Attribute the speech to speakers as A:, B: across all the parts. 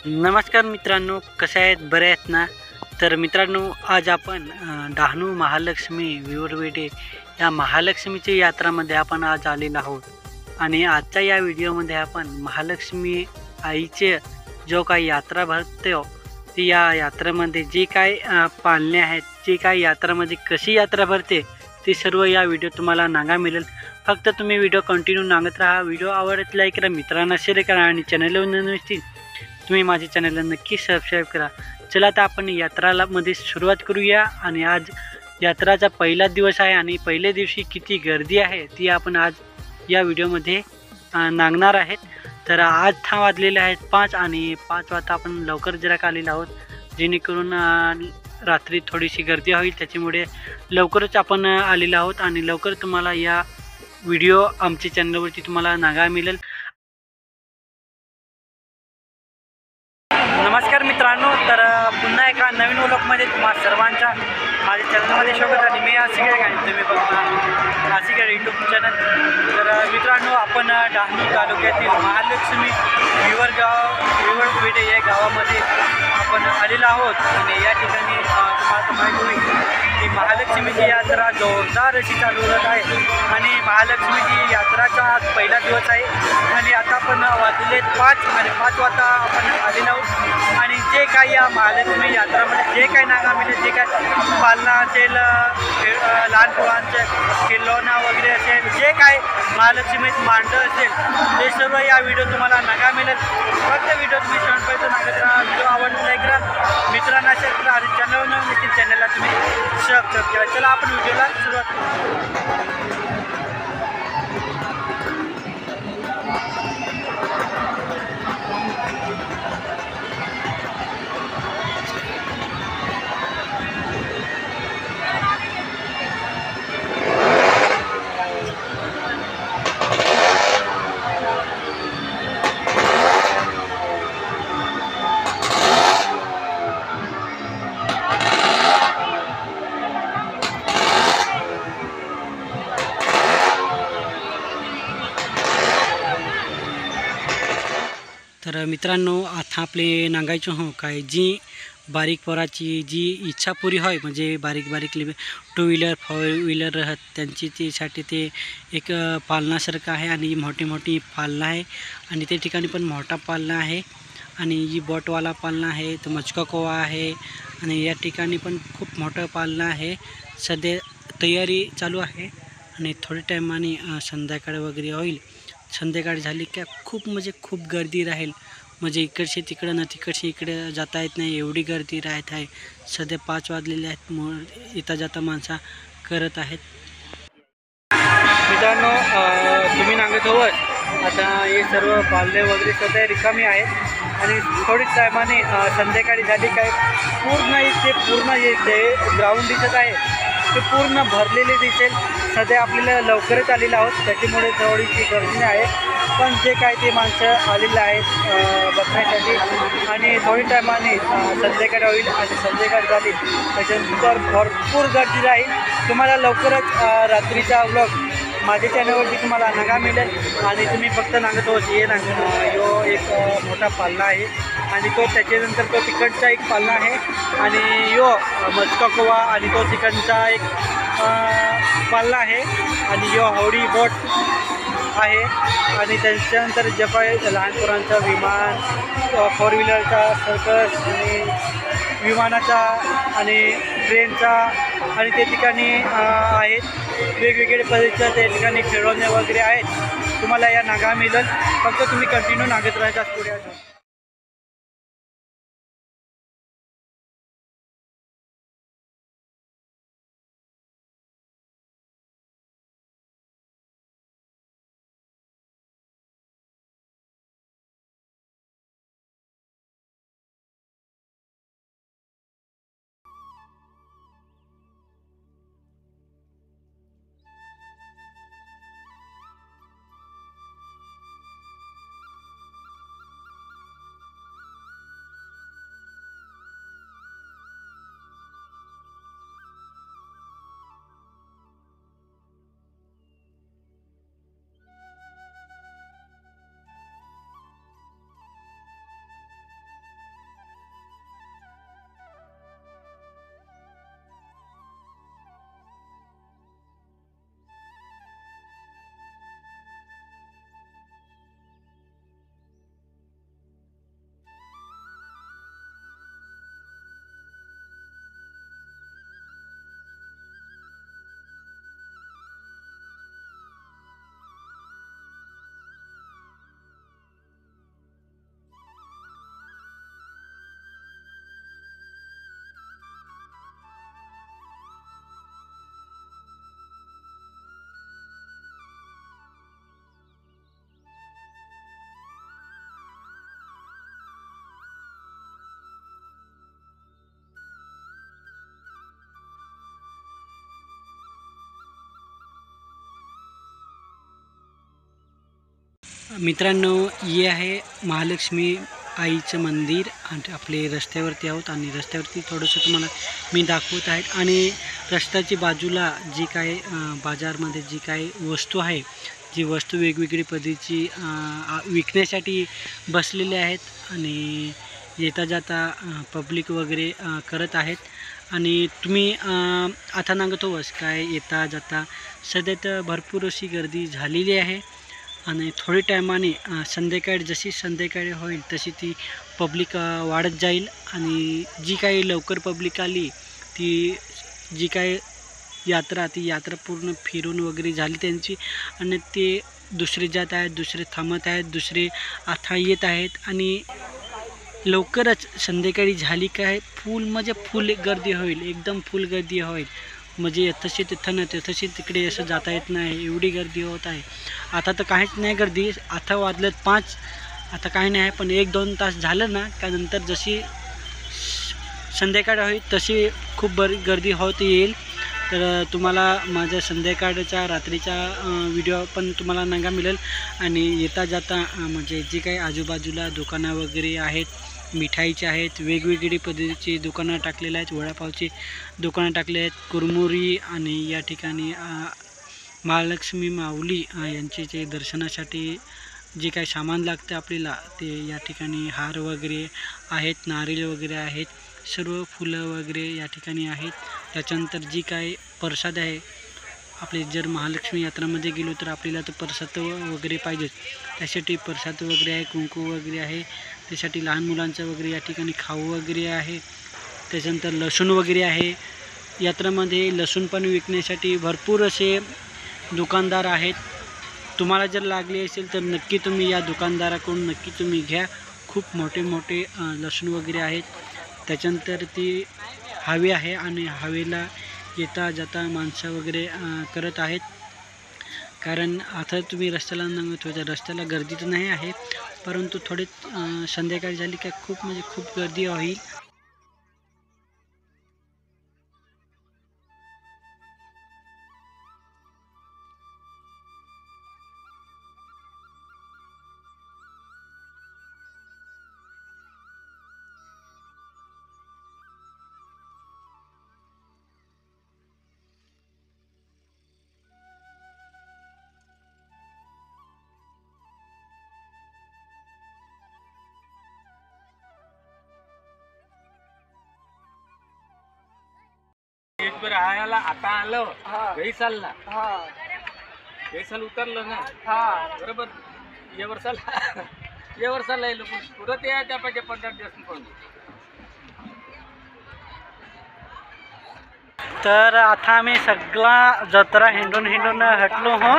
A: नमस्कार मित्रांनो, कसे आहेत? बरे आहेत ना? तर मित्रांनो, आज आपण डहाणू महालक्ष्मी विवरवेढे या महालक्ष्मीची यात्रामध्ये आपण आज आलेलो आहोत. आणि आजच्या या व्हिडिओमध्ये आपण महालक्ष्मी आईचे जो काही यात्रा भरते ती या यात्रेमध्ये जी काय पालणे आहेत, जी काय यात्रामध्ये कशी यात्रा भरते ती सर्व या व्हिडिओ तुम्हाला नागा मिळेल. फक्त तुम्ही व्हिडिओ कंटिन्यू नागत राहा. व्हिडिओ आवडत लाईक करा, मित्रांना शेअर करा आणि चॅनलवर नवीन असतील तुम्ही माझ्या चॅनलला नक्की सबस्क्राईब करा. चला आता आपण यात्राला मध्ये सुरुवात करूया. आणि आज यात्राचा पहिला दिवस आहे आणि पहिल्या दिवशी किती गर्दी आहे ती आपण आज या व्हिडिओमध्ये नांगणार आहेत. तर आज वाजलेले आहेत 5 आणि 5 वाजता आपण लवकर जरा आलेलो आहोत, जेणेकरून रात्री थोडीशी गर्दी होईल. त्याच्यामुळे लवकरच आपण आलेलो आहोत आणि लवकर तुम्हाला या व्हिडिओ आमच्या चॅनलवरती तुम्हाला नागा मिळेल. नमस्कार मित्रांनो, तर पुन्हा एका नवीन व्लॉगमध्ये तुम्हा सर्वांच्या माझ्या चॅनलमध्ये स्वागत आहे. मी आशिक आणि तुम्ही बघता आशिक यूट्यूब चॅनल. तर मित्रांनो, आपण डहाणू तालुक्यातील महालक्ष्मी विवरवेढे या गावामध्ये आपण आलेलो आहोत. आणि या ठिकाणी तुम्हाला माहीत होईल की महालक्ष्मीची यात्रा जोरदार अशी चालू होत आहे. आणि महालक्ष्मीची यात्राचा आज पहिला दिवस आहे आणि आता आपण वाजले 5 आणि 5 वाजता आपण आलेलो आहोत. आणि जे काही या महालक्ष्मी यात्रामध्ये जे काही नागा मिळेल, जे काय पालना असेल, लहान पोरांचे खिल्लोना वगैरे असेल, जे काय महालक्ष्मीत मांडलं असेल ते सर्व या व्हिडिओ तुम्हाला नागा मिळेल. फक्त व्हिडिओ तुम्ही शेवटपर्यंत नागत राहा. व्हिडिओ आवडला लाईक करा, मित्रांना शेअर करा आणि चॅनलला तुम्ही सबस्क्राईब करा. चला आपण व्हिडिओला सुरुवात करू. तर मित्रांनो, आता आपले नांगायचे हो काय जी बारीक पोराची जी इच्छा पुरी होय, म्हणजे बारीक टू व्हीलर 4 व्हीलर राहत त्यांची त्यासाठी ते एक पालनासारखं आहे. आणि मोठी पालना आहे आणि त्या ठिकाणी पण मोठा पालना आहे. आणि जी बोटवाला पालना आहे तो मचका कोवा आहे. आणि या ठिकाणी पण खूप मोठं पालना आहे. सध्या तयारी चालू आहे आणि थोड्या टायमाने संध्याकाळ वगैरे होईल. संध्याकाळ झाली की खूप गर्दी राहील. म्हणजे इकडचे तिकडं ना तिकडचे इकडे जाता येत नाही, एवढी गर्दी राहत आहे. सध्या 5 वाजलेले आहेत, येता जाता माणसा करत आहेत. मित्रांनो, तुम्ही नांगत होत आता हे सर्व पालने वगैरे सध्या रिकामी आहेत. आणि थोडी टायमाने संध्याकाळी झाली काय पूर्ण येते ग्राउंड दिसत आहे ते पूर्ण भरलेले दिसेल. सध्या आपल्याला लवकरच आलेलं आहोत, त्याच्यामुळे थोडीशी गर्दी आहे. पण जे काय ते माणसं आलेले आहेत बघण्यासाठी. आणि थोडी टायमाने संध्याकाळ होईल आणि संध्याकाळ झाली त्याच्यानंतर भरपूर गर्दी राहील. तुम्हाला लवकरच रात्रीचा व्लॉग माझ्या चॅनलवरती तुम्हाला नागा मिळेल. आणि तुम्ही फक्त नांगत होत ये यो एक मोठा पालना आहे आणि तो त्याच्यानंतर तो तिकडचा एक पालना आहे आणि यो मचका कोवा आणि तो तिकडचा एक पालना आहे आणि यो हौडी बोट आहे. आणि त्याच्यानंतर जे काही लहान पोरांचं विमान, 4 व्हीलरचा सर्कस आणि विमानाचा आणि ट्रेनचा आणि त्या ठिकाणी आहेत वेगवेगळे पद्धतीच्या त्या ठिकाणी खेळवणे वगैरे आहेत. तुम्हाला या नागा मिळेल. फक्त तुम्ही कंटिन्यू नागत राहतात पुढे. मित्रांनो, हे आहे महालक्ष्मी आईचं मंदिर आणि आपले रस्त्यावरती आहोत आणि रस्त्यावरती थोडंसं तुम्हाला मी दाखवत आहे आणि रस्त्याची बाजूला जी काय बाजारमध्ये जी काय वस्तू आहे, जी वस्तू वेगवेगळी पद्धतीची विकण्यासाठी बसलेले आहेत आणि येता जाता पब्लिक वगैरे करत आहेत आणि तुम्ही आता सांगतोच काय येता जाता सध्या तर भरपूर अशी गर्दी झालेली आहे आणि थोडी टायमाने संध्याकाळी जशी संध्याकाळी होईल तशी ती पब्लिक वाढत जाईल आणि जी काही लवकर पब्लिक आली ती जी काय ती यात्रा पूर्ण फिरून वगैरे झाली त्यांची आणि ते दुसरे जात आहेत, दुसरे थांबत आहेत, दुसरे आता येत आहेत आणि लवकरच संध्याकाळी झाली काय फुल म्हणजे फुल गर्दी होईल, एकदम फुल गर्दी होईल. म्हणजे तशी तिथं ना तशी तिकडे असं जाता येत नाही, एवढी गर्दी होत आहे. आता तर काहीच नाही गर्दी, आता वाजलेत 5, आता काही नाही, पण 1-2 तास झालं ना का नंतर जशी संध्याकाळ होईल तशी खूप गर्दी होत येईल. तर तुम्हाला माझ्या संध्याकाळच्या रात्रीचा व्हिडिओ पण तुम्हाला नंगा मिळेल आणि येता जाता म्हणजे जी काही आजूबाजूला दुकानं वगैरे आहेत, मिठाईचे आहेत, वेगवेगळी पद्धतीची दुकानं टाकलेली आहेत, वडापावची दुकानं टाकले आहेत, कुरमुरी आणि या ठिकाणी महालक्ष्मी माऊली यांचे जे दर्शनासाठी जे काही सामान लागतं आपल्याला ते या ठिकाणी हार वगैरे आहेत, नारळ वगैरे आहेत, सर्व फुलं वगैरे या ठिकाणी आहेत. त्याच्यानंतर जी काय प्रसाद आहे आपले, जर महालक्ष्मी यात्रामध्ये गेलो तर आपल्याला तर प्रसाद वगैरे पाहिजेच, त्यासाठी प्रसाद वगैरे आहे, कुंकू वगैरे आहे, त्यासाठी लहान मुलांचं वगैरे या ठिकाणी खाऊ वगैरे आहे. त्याच्यानंतर लसूण वगैरे आहे. यात्रामध्ये लसूण पण विकण्यासाठी भरपूर असे दुकानदार आहेत. तुम्हाला जर लागले असेल तर नक्की तुम्ही या दुकानदाराकडून नक्की तुम्ही घ्या. खूप मोठे मोठे लसूण वगैरे आहेत. त्याच्यानंतर ती हवे आहे आणि हवेला येता जाता माणसं वगैरे करत आहेत. कारण आता तुम्ही रस्त्याला सांगत होत्या, रस्त्याला गर्दी तर नाही आहे, परंतु थोडे संध्याकाळी झाली काय खूप म्हणजे खूप गर्दी होईल.
B: आयाला आता आलं गैसालला गैसाल उतरलं ना बरोबर. या वर्षाला येलो पण पुरत यायच्या पाहिजे 15 दिवस पण.
A: तर आता आम्ही सगळा जत्रा हिंडून हटलो हो.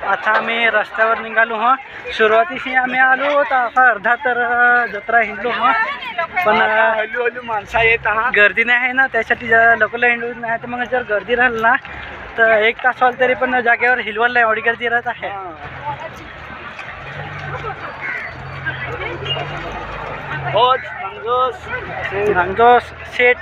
A: आता आम्ही रस्त्यावर निघालो हो. सुरुवातीशी आम्ही आलो होतो, आता अर्धा तर जत्रा हिंडलो हो, पण हळूहळू माणसं येत गर्दी नाही आहे ना, त्यासाठी जरा लोकल हिंडून नाही तर मग जर गर्दी राहिली ना तर 1 तास वाल तरी पण जागेवर हिलवल नाही, एवढी गर्दी राहत आहे. नांगोस शेट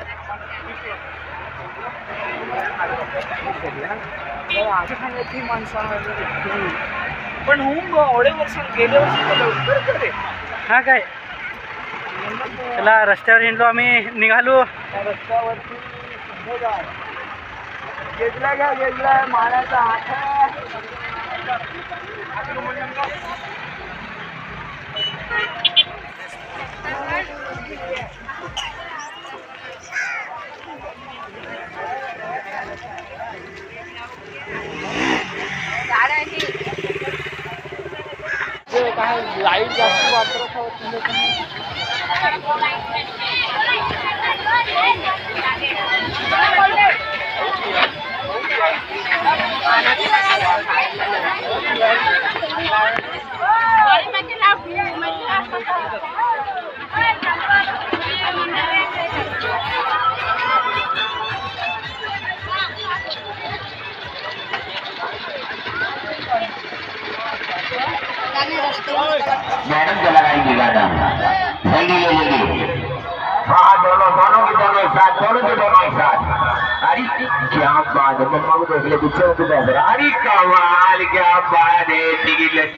B: पण होऊन एवढे वर्ष गेल्या वर्षी
A: हा काय चला रस्त्यावर हिंडलो आम्ही, निघालो
B: रस्त्यावरती गेजला मानाचा हात काय लाईट जास्त वापरत आहोत.
C: मैडम चला जाएंगे गाना जल्दी ले जल्दी. हाँ दोनों के दोनों एक साथ, दोनों के दोनों एक साथ. अरे क्या बात है, मम्मा को देख ले पीछे, अरे कमाल क्या बात है.